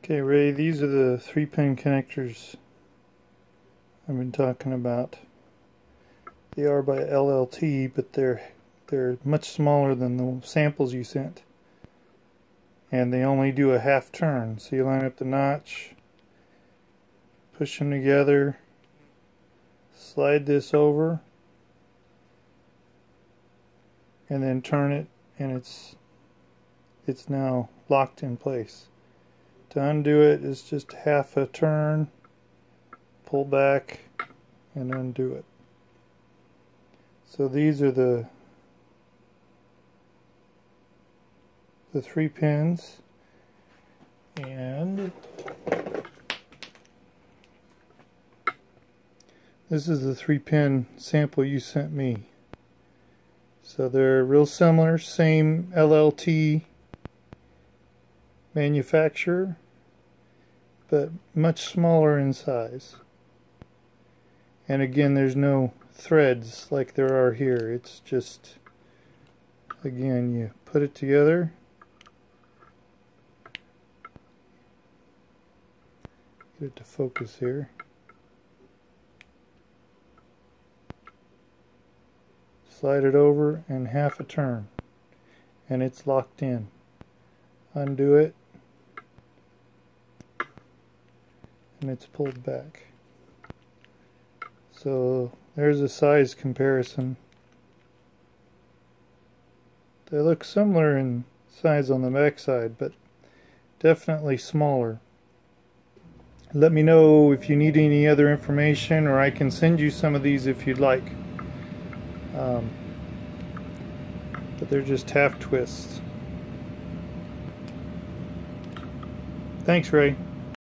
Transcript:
Okay, Ray, these are the 3-pin connectors I've been talking about. They are by LLT, but they're much smaller than the samples you sent. And they only do a half turn. So you line up the notch, push them together, slide this over, and then turn it, and it's now locked in place. To undo it is just half a turn, pull back, and undo it. So these are the 3 pins, and this is the 3-pin sample you sent me. So they're real similar, same LLT manufacturer, but much smaller in size. And again, there's no threads like there are here. It's just, again, you put it together, get it to focus here, slide it over, and half a turn, and it's locked in. Undo it, and it's pulled back. So there's a size comparison. They look similar in size on the back side, but definitely smaller. Let me know if you need any other information, or I can send you some of these if you'd like. But they're just half twists. Thanks, Ray.